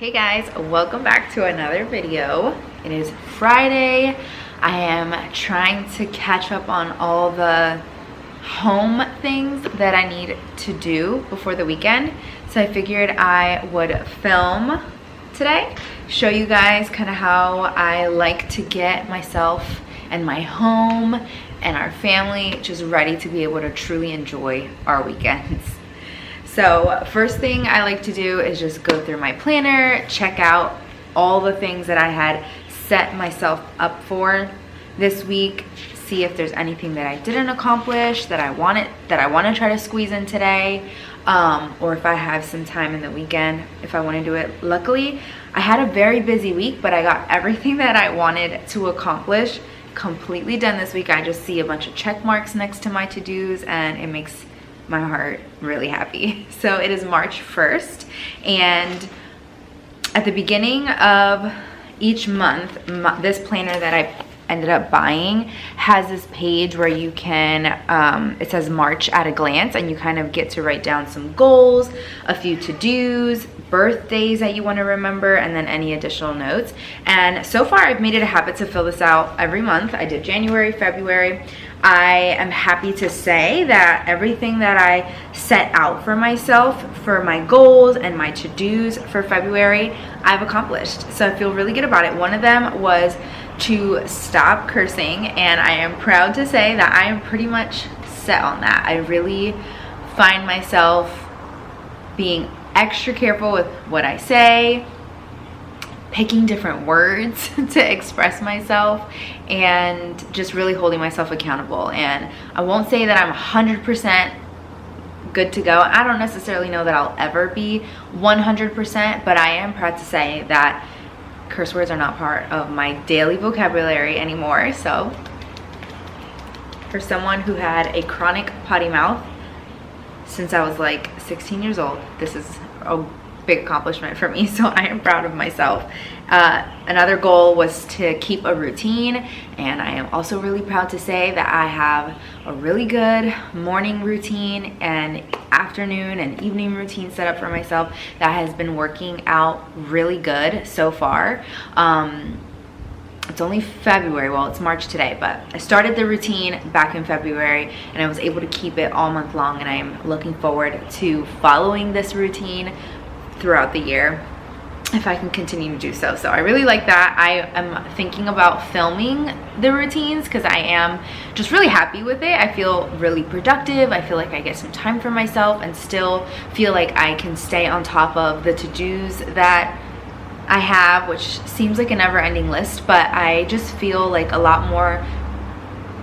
Hey guys, welcome back to another video. It is Friday. I am trying to catch up on all the home things that I need to do before the weekend. So I figured I would film today, show you guys kind of how I like to get myself and my home and our family just ready to be able to truly enjoy our weekends. So first thing I like to do is just go through my planner, check out all the things that I had set myself up for this week, see if there's anything that I didn't accomplish that I want to try to squeeze in today, or if I have some time in the weekend if I want to do it. Luckily, I had a very busy week, but I got everything that I wanted to accomplish completely done this week. I just see a bunch of check marks next to my to-dos and it makes my heart really happy. So it is March 1st, and at the beginning of each month, this planner that I ended up buying has this page where you can it says March at a glance, and you kind of get to write down some goals, a few to-dos, birthdays that you want to remember, and then any additional notes. And so far I've made it a habit to fill this out every month. I did January, February. I am happy to say that everything that I set out for myself for my goals and my to-dos for February, I've accomplished. So I feel really good about it. One of them was to stop cursing, and I am proud to say that I am pretty much set on that. I really find myself being extra careful with what I say, picking different words to express myself, and just really holding myself accountable. And I won't say that I'm 100% good to go. I don't necessarily know that I'll ever be 100%, but I am proud to say that curse words are not part of my daily vocabulary anymore. So for someone who had a chronic potty mouth since I was like 16 years old, this is a big accomplishment for me, so I am proud of myself. Another goal was to keep a routine, and I am also really proud to say that I have a really good morning routine and afternoon and evening routine set up for myself that has been working out really good so far. It's only February, well, it's March today, but I started the routine back in February and I was able to keep it all month long, and I am looking forward to following this routine throughout the year if I can continue to do so. So I really like that. I am thinking about filming the routines because I am just really happy with it. I feel really productive. I feel like I get some time for myself and still feel like I can stay on top of the to-dos that I have, which seems like a never-ending list, but I just feel like a lot more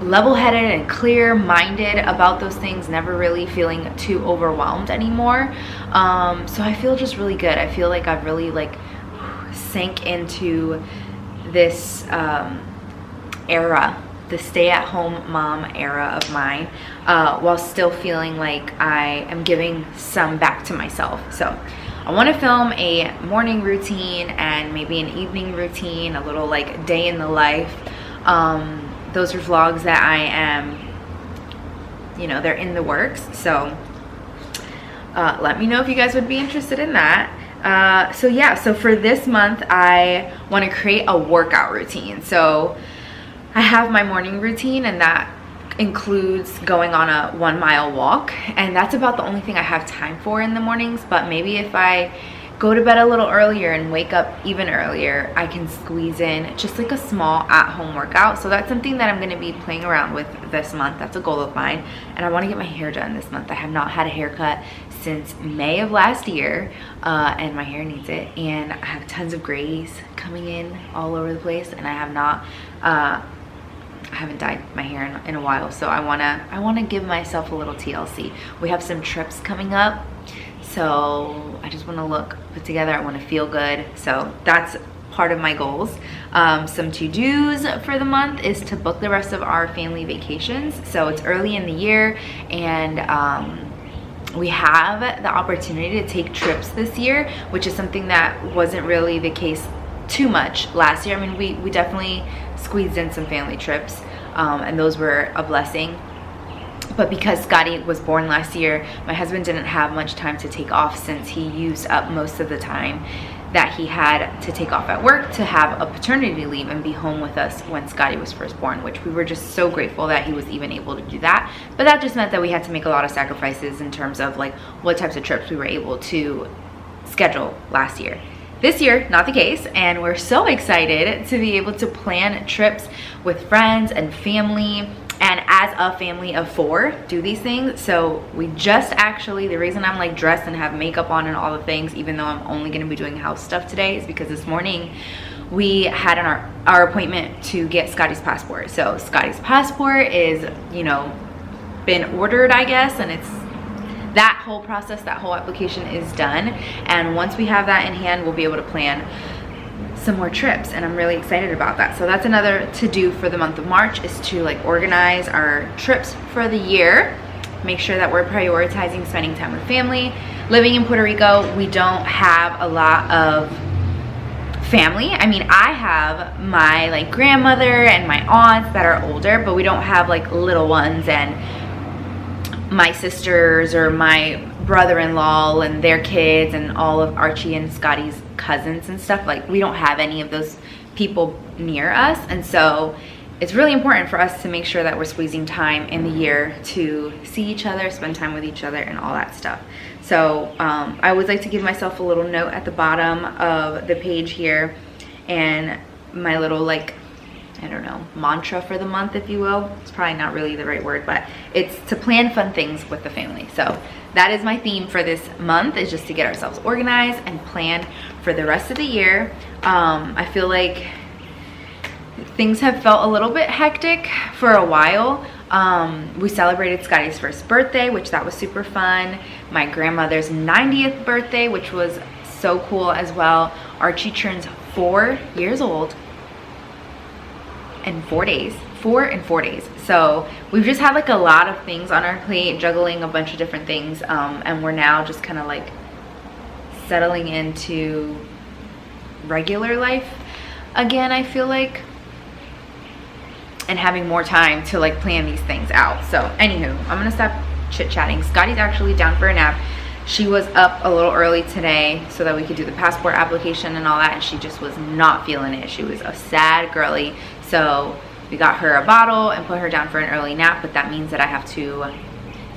level-headed and clear-minded about those things, never really feeling too overwhelmed anymore. So I feel just really good. I feel like I've really like sank into this era, the stay-at-home mom era of mine, while still feeling like I am giving some back to myself. So I want to film a morning routine and maybe an evening routine, a little like day in the life. Those are vlogs that I am, you know, they're in the works. So let me know if you guys would be interested in that. So yeah, so for this month, I want to create a workout routine. So I have my morning routine, and that includes going on a 1 mile walk. And that's about the only thing I have time for in the mornings. But maybe if I go to bed a little earlier and wake up even earlier, I can squeeze in just like a small at-home workout. So that's something that I'm going to be playing around with this month. That's a goal of mine, and I want to get my hair done this month. I have not had a haircut since May of last year, and my hair needs it, and I have tons of grays coming in all over the place, and I haven't dyed my hair in a while. So I want to give myself a little TLC. We have some trips coming up, so I just want to look put together. I want to feel good. So that's part of my goals. Some to-dos for the month is to book the rest of our family vacations. So it's early in the year, and we have the opportunity to take trips this year, which is something that wasn't really the case too much last year. I mean, we definitely squeezed in some family trips, and those were a blessing. But because Scotty was born last year, my husband didn't have much time to take off since he used up most of the time that he had to take off at work to have a paternity leave and be home with us when Scotty was first born, which we were just so grateful that he was even able to do that. But that just meant that we had to make a lot of sacrifices in terms of like what types of trips we were able to schedule last year. This year, not the case, and we're so excited to be able to plan trips with friends and family, and as a family of 4 do these things. So we just actually, the reason I'm like dressed and have makeup on and all the things, even though I'm only gonna be doing house stuff today, is because this morning we had our appointment to get Scotty's passport. So Scotty's passport is, you know, been ordered, I guess, and it's that whole process, that whole application is done. And once we have that in hand, we'll be able to plan some more trips, and I'm really excited about that. So that's another to do for the month of March, is to like organize our trips for the year, make sure that we're prioritizing spending time with family. Living in Puerto Rico, we don't have a lot of family. I mean, I have my like grandmother and my aunts that are older, but we don't have like little ones and my sisters or my brother-in-law and their kids and all of Archie and Scotty's cousins and stuff. Like, we don't have any of those people near us, and so it's really important for us to make sure that we're squeezing time in the year to see each other, spend time with each other, and all that stuff. So I always like to give myself a little note at the bottom of the page here, and my little like, I don't know, mantra for the month, if you will. It's probably not really the right word, but it's to plan fun things with the family. So that is my theme for this month, is just to get ourselves organized and plan for the rest of the year. I feel like things have felt a little bit hectic for a while. We celebrated Scotty's first birthday, which that was super fun. My grandmother's 90th birthday, which was so cool as well. Archie turns 4 years old in 4 days. 4 and 4 days. So we've just had like a lot of things on our plate, juggling a bunch of different things, and we're now just kind of like settling into regular life again, I feel like, and having more time to like plan these things out. So anywho, I'm gonna stop chit-chatting. Scotty's actually down for a nap. She was up a little early today so that we could do the passport application and all that, and she just was not feeling it. She was a sad girly. So we got her a bottle and put her down for an early nap, but that means that I have to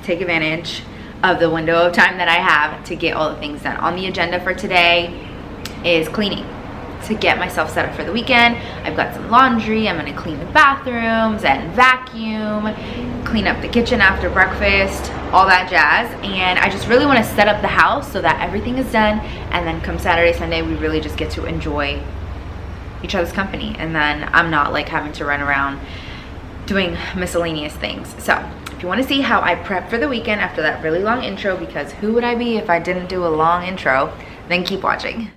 take advantage of the window of time that I have to get all the things done. On the agenda for today is cleaning, to get myself set up for the weekend. I've got some laundry. I'm gonna clean the bathrooms and vacuum, clean up the kitchen after breakfast, all that jazz. And I just really wanna set up the house so that everything is done, and then come Saturday, Sunday, we really just get to enjoy each other's company, and then I'm not like having to run around doing miscellaneous things. So if you want to see how I prep for the weekend after that really long intro, because who would I be if I didn't do a long intro, then keep watching.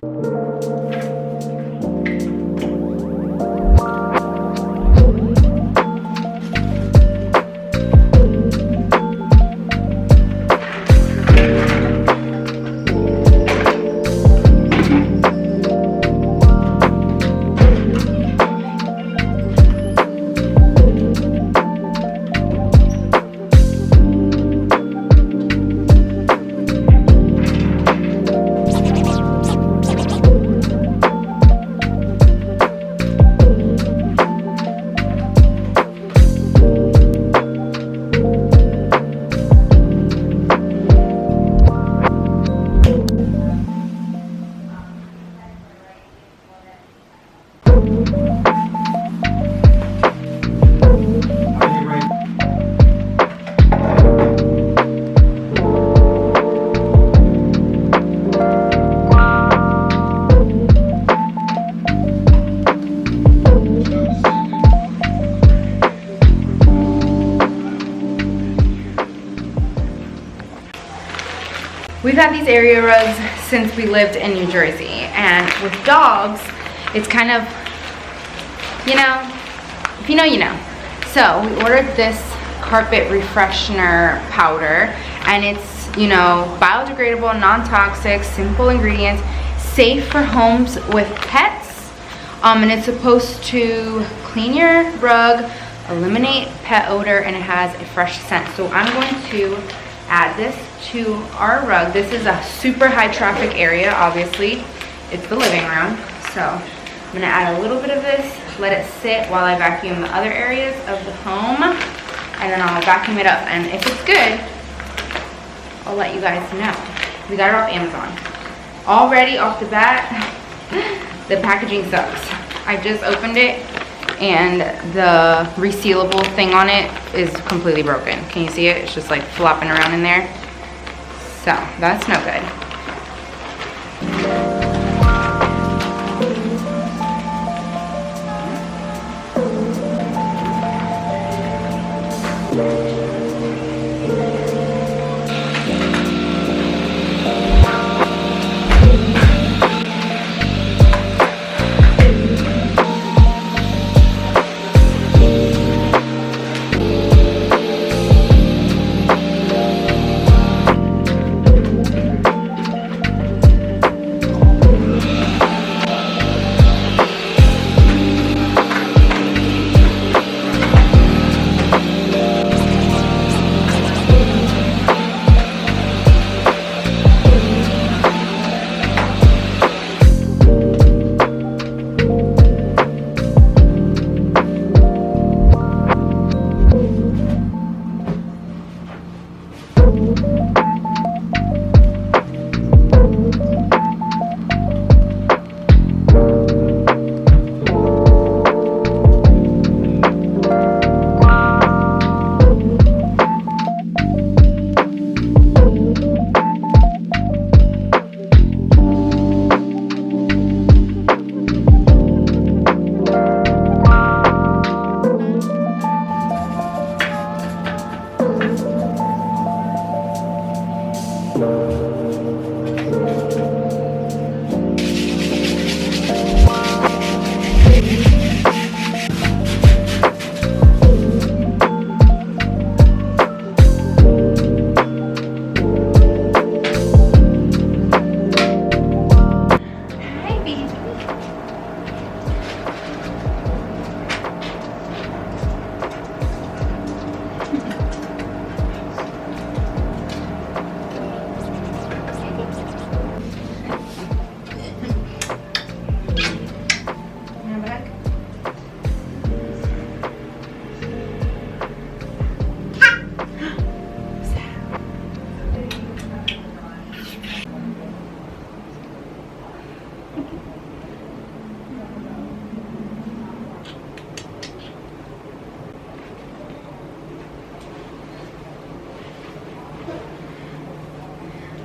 We've had these area rugs since we lived in New Jersey, and with dogs, it's kind of, you know, if you know, you know. So we ordered this carpet refreshener powder, and it's, you know, biodegradable, non-toxic, simple ingredients, safe for homes with pets, and it's supposed to clean your rug, eliminate pet odor, and it has a fresh scent. So I'm going to add this to our rug. This is a super high traffic area, obviously, it's the living room. So I'm gonna add a little bit of this, let it sit while I vacuum the other areas of the home, and then I'll vacuum it up. And if it's good, I'll let you guys know. We got it off Amazon. Already off the bat, the packaging sucks. I just opened it and the resealable thing on it is completely broken. Can you see it? It's just like flopping around in there. So that's no good.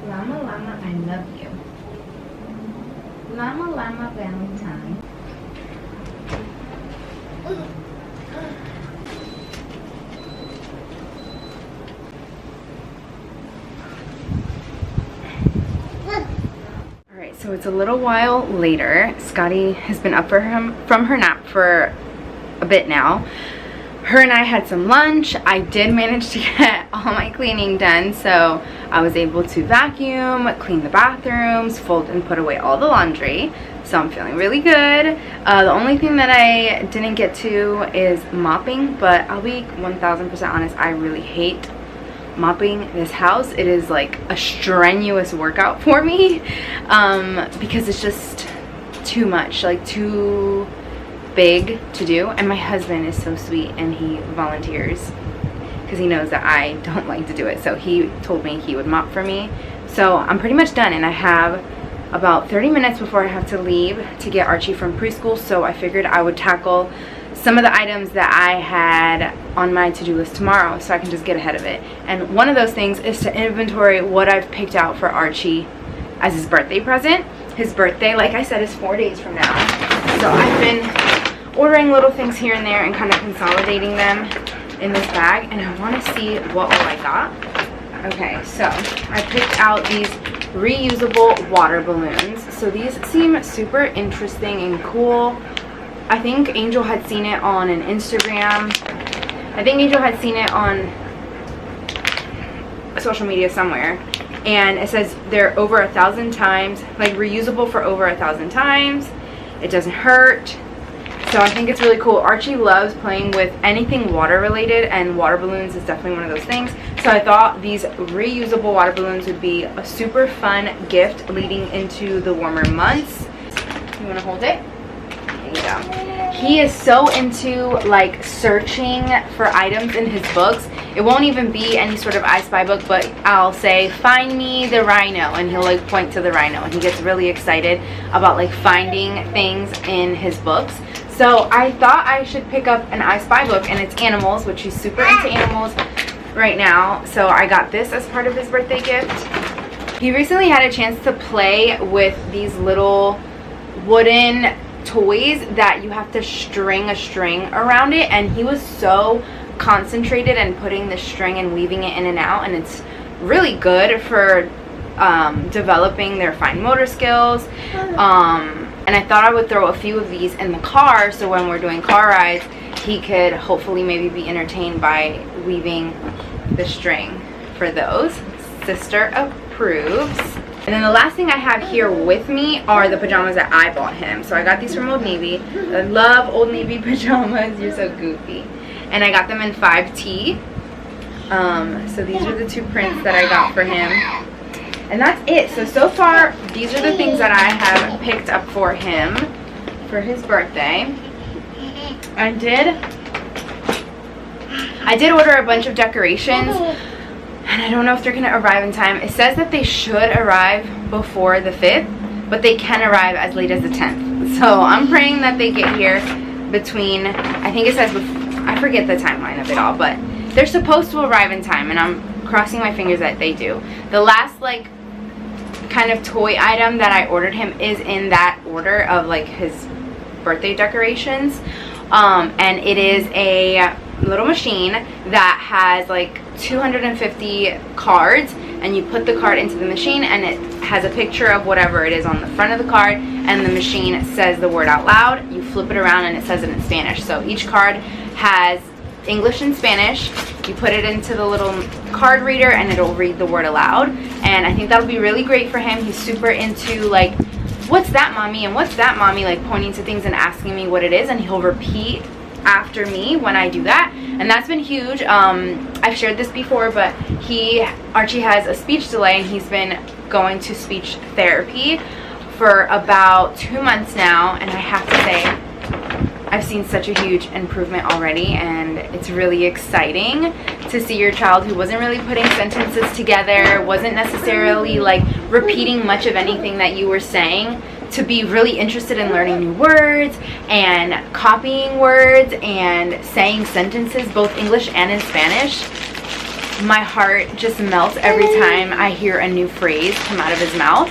Llama, llama, I love you. Llama, llama, Valentine. Alright, so it's a little while later. Scotty has been up from her nap for a bit now. Her and I had some lunch. I did manage to get all my cleaning done, so I was able to vacuum, clean the bathrooms, fold and put away all the laundry. So I'm feeling really good. The only thing that I didn't get to is mopping, but I'll be 1000% honest, I really hate mopping this house. It is like a strenuous workout for me because it's just too much, like too big to do. And my husband is so sweet and he volunteers because he knows that I don't like to do it, so he told me he would mop for me. So I'm pretty much done, and I have about 30 minutes before I have to leave to get Archie from preschool, so I figured I would tackle some of the items that I had on my to-do list tomorrow so I can just get ahead of it. And one of those things is to inventory what I've picked out for Archie as his birthday present. His birthday, like I said, is 4 days from now, so I've been ordering little things here and there and kind of consolidating them in this bag, and I want to see what all I got. Okay, so I picked out these reusable water balloons. So these seem super interesting and cool. I think Angel had seen it on an Instagram. I think Angel had seen it on social media somewhere, and it says they're over 1,000 times, like reusable for over 1,000 times. It doesn't hurt. So I think it's really cool. Archie loves playing with anything water related, and water balloons is definitely one of those things. So I thought these reusable water balloons would be a super fun gift leading into the warmer months. You want to hold it? There you go. He is so into like searching for items in his books. It won't even be any sort of I Spy book, but I'll say, find me the rhino, and he'll like point to the rhino, and he gets really excited about like finding things in his books. So I thought I should pick up an I Spy book, and it's animals, which he's super into animals right now. So I got this as part of his birthday gift. He recently had a chance to play with these little wooden toys that you have to string a string around it, and he was so concentrated and putting the string and weaving it in and out, and it's really good for developing their fine motor skills. And I thought I would throw a few of these in the car, so when we're doing car rides he could hopefully maybe be entertained by weaving the string for those. Sister approves. And then the last thing I have here with me are the pajamas that I bought him. So I got these from Old Navy. I love Old Navy pajamas. You're so goofy. And I got them in 5T. So these are the two prints that I got for him. And that's it. So far, these are the things that I have picked up for him for his birthday. I did order a bunch of decorations, and I don't know if they're going to arrive in time. It says that they should arrive before the 5th, but they can arrive as late as the 10th. So I'm praying that they get here between, I think it says, I forget the timeline of it all, but they're supposed to arrive in time, and I'm crossing my fingers that they do. The last like kind of toy item that I ordered him is in that order of like his birthday decorations, and it is a little machine that has like 250 cards, and you put the card into the machine, and it has a picture of whatever it is on the front of the card, and the machine says the word out loud. You flip it around and it says it in Spanish. So each card has English and Spanish. You put it into the little card reader and it'll read the word aloud, and I think that'll be really great for him. He's super into like, what's that, mommy, and what's that, mommy, like pointing to things and asking me what it is, and he'll repeat after me when I do that, and that's been huge. I've shared this before, but Archie has a speech delay, and he's been going to speech therapy for about 2 months now, and I have to say I've seen such a huge improvement already, and it's really exciting to see your child who wasn't really putting sentences together, wasn't necessarily like repeating much of anything that you were saying, to be really interested in learning new words and copying words and saying sentences both English and in Spanish. My heart just melts every time I hear a new phrase come out of his mouth.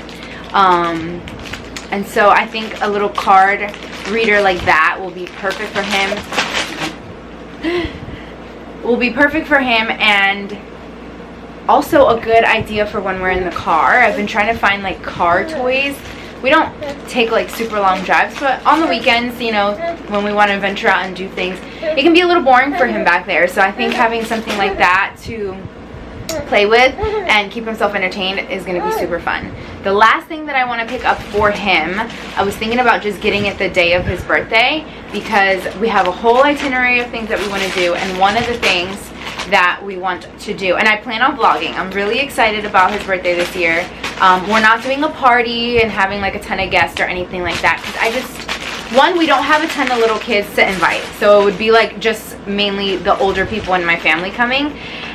And so I think a little card reader like that will be perfect for him. And also a good idea for when we're in the car. I've been trying to find like car toys. We don't take like super long drives, but on the weekends, you know, when we want to venture out and do things, it can be a little boring for him back there. So I think having something like that to play with and keep himself entertained is going to be super fun. The last thing that I want to pick up for him, I was thinking about just getting it the day of his birthday, because we have a whole itinerary of things that we want to do, and one of the things that we want to do, and I plan on vlogging. I'm really excited about his birthday this year. We're not doing a party and having like a ton of guests or anything like that, because one, we don't have a ton of little kids to invite, so it would be like just mainly the older people in my family coming,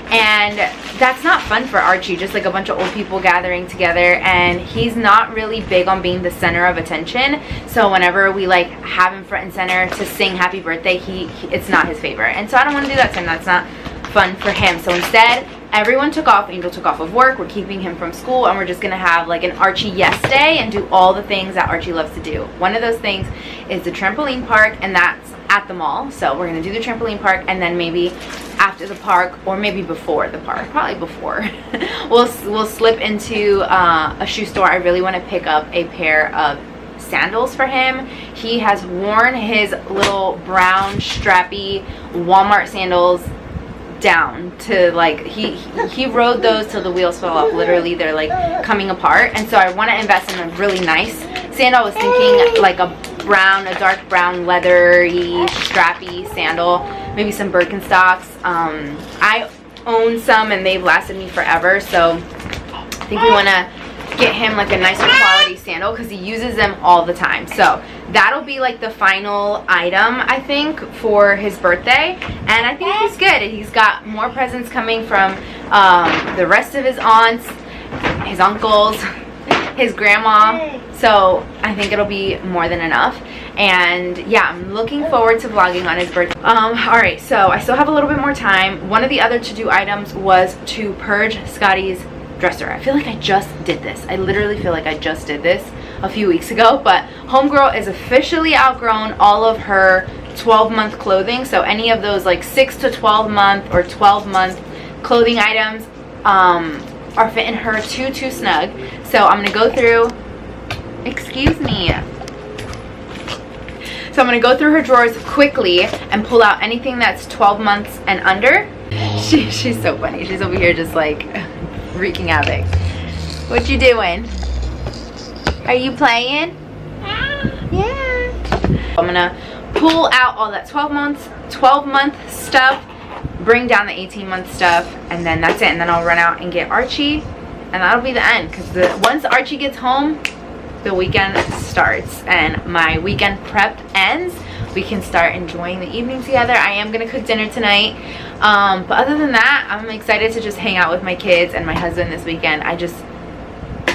and that's not fun for Archie, just like a bunch of old people gathering together, and he's not really big on being the center of attention. So whenever we like have him front and center to sing happy birthday, it's not his favorite, and so I don't want to do that to him. That's not fun for him. So instead, everyone took off. Angel took off of work. We're keeping him from school, and we're just gonna have like an Archie yes day and do all the things that Archie loves to do. One of those things is the trampoline park, and that's at the mall. So we're gonna do the trampoline park, and then maybe after the park, or maybe before the park, probably before, we'll slip into a shoe store. I really want to pick up a pair of sandals for him. He has worn his little brown strappy Walmart sandals down to like, he rode those till the wheels fell off. Literally, they're like coming apart, and so I want to invest in a really nice sandal. I was thinking like a dark brown leathery strappy sandal, maybe some Birkenstocks. I own some and they've lasted me forever, so I think we want to get him like a nicer quality sandal because he uses them all the time. So that'll be like the final item, I think, for his birthday. And I think he's good. He's got more presents coming from the rest of his aunts, his uncles, his grandma. So I think it'll be more than enough. And yeah, I'm looking forward to vlogging on his birthday. Alright, so I still have a little bit more time. One of the other to-do items was to purge Scotty's dresser. I feel like I just did this. I literally feel like I just did this a few weeks ago, but homegirl is officially outgrown all of her 12-month clothing. So any of those like 6 to 12 month or 12-month clothing items are fitting her too snug. So I'm gonna go through, excuse me. So I'm gonna go through her drawers quickly and pull out anything that's 12 months and under. She's so funny. She's over here just like wreaking havoc. What you doing? Are you playing? Yeah. I'm gonna pull out all that 12-month stuff, bring down the 18-month stuff, and then that's it. And then I'll run out and get Archie, and that'll be the end. Because once Archie gets home, the weekend starts and my weekend prep ends. We can start enjoying the evening together. I am gonna cook dinner tonight, but other than that, I'm excited to just hang out with my kids and my husband this weekend. I just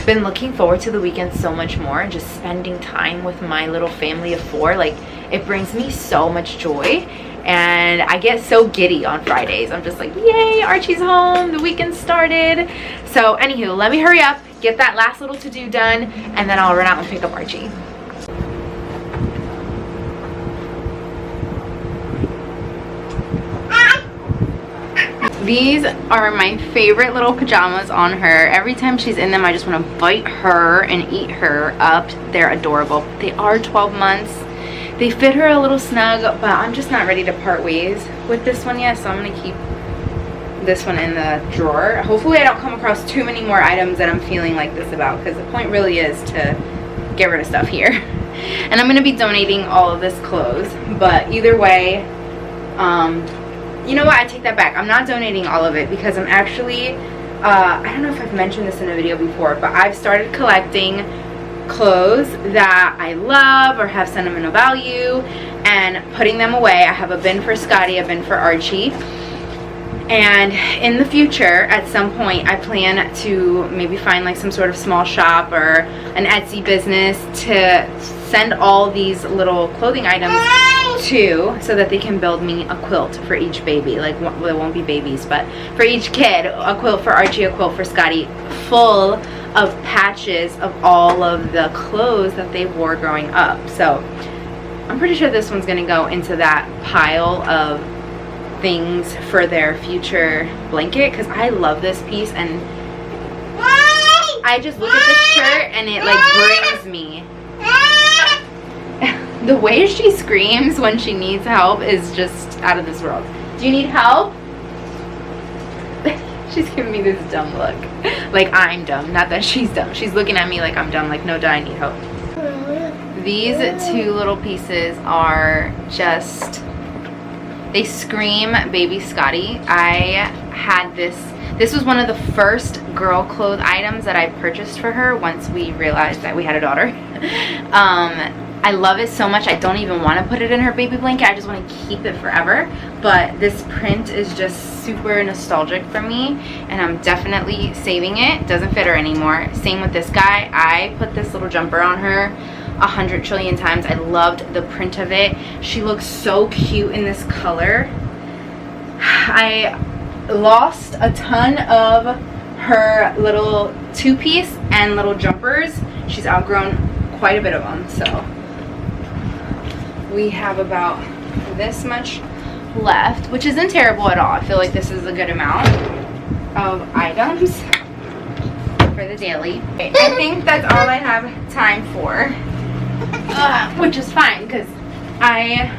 been looking forward to the weekend so much more, and just spending time with my little family of 4. Like, it brings me so much joy, and I get so giddy on Fridays. I'm just like, yay, Archie's home, the weekend started. So anywho, let me hurry up, get that last little to-do done, and then I'll run out and pick up Archie. These are my favorite little pajamas on her. Every time she's in them, I just want to bite her and eat her up. They're adorable. They are 12 months. They fit her a little snug, but I'm just not ready to part ways with this one yet, so I'm going to keep this one in the drawer. Hopefully I don't come across too many more items that I'm feeling like this about, because the point really is to get rid of stuff here. And I'm going to be donating all of this clothes, but either way, you know what, I take that back. I'm not donating all of it because I'm actually, I don't know if I've mentioned this in a video before, but I've started collecting clothes that I love or have sentimental value and putting them away. I have a bin for Scotty, a bin for Archie. And in the future, at some point, I plan to maybe find like some sort of small shop or an Etsy business to send all these little clothing items to, so that they can build me a quilt for each baby. Like, well, it won't be babies, but for each kid, a quilt for Archie, a quilt for Scotty, full of patches of all of the clothes that they wore growing up. So I'm pretty sure this one's gonna go into that pile of things for their future blanket, because I love this piece, and I just look at this shirt and it like brings me. The way she screams when she needs help is just out of this world. Do you need help? She's giving me this dumb look. Like I'm dumb. Not that she's dumb. She's looking at me like I'm dumb. Like, no, I need help. These 2 little pieces are just, they scream baby Scotty. I had this was one of the first girl clothes items that I purchased for her once we realized that we had a daughter. I love it so much, I don't even want to put it in her baby blanket. I just want to keep it forever. But this print is just super nostalgic for me, and I'm definitely saving it. Doesn't fit her anymore. Same with this guy. I put this little jumper on her 100 trillion times. I loved the print of it. She looks so cute in this color. I lost a ton of her little 2-piece and little jumpers. She's outgrown quite a bit of them, so we have about this much left, which isn't terrible at all. I feel like this is a good amount of items for the daily. I think that's all I have time for, which is fine, because I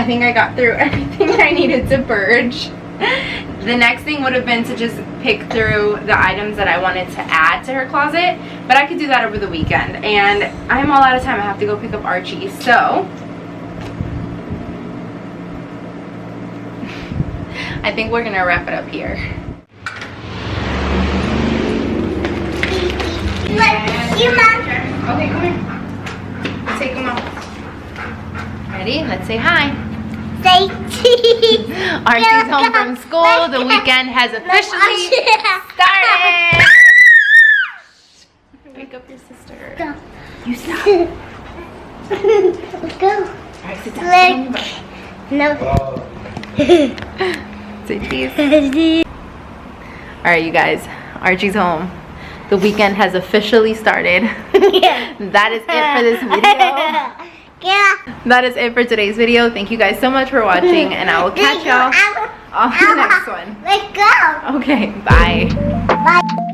think I got through everything I needed to purge. The next thing would have been to just pick through the items that I wanted to add to her closet, but I could do that over the weekend, and I'm all out of time. I have to go pick up Archie, so I think we're gonna wrap it up here. you, Mom. Okay, come here. Let's take him out. Ready? Let's say hi. Say cheese. Archie's home from school. The weekend has officially started. Wake up your sister. Go. You stop. Let's go. Alright, sit down. No. Say cheese. Alright, you guys. Archie's home. The weekend has officially started. That is it for this video. That is it for today's video. Thank you guys so much for watching, and I will catch y'all on the next one. Let's go. Okay, bye. Bye.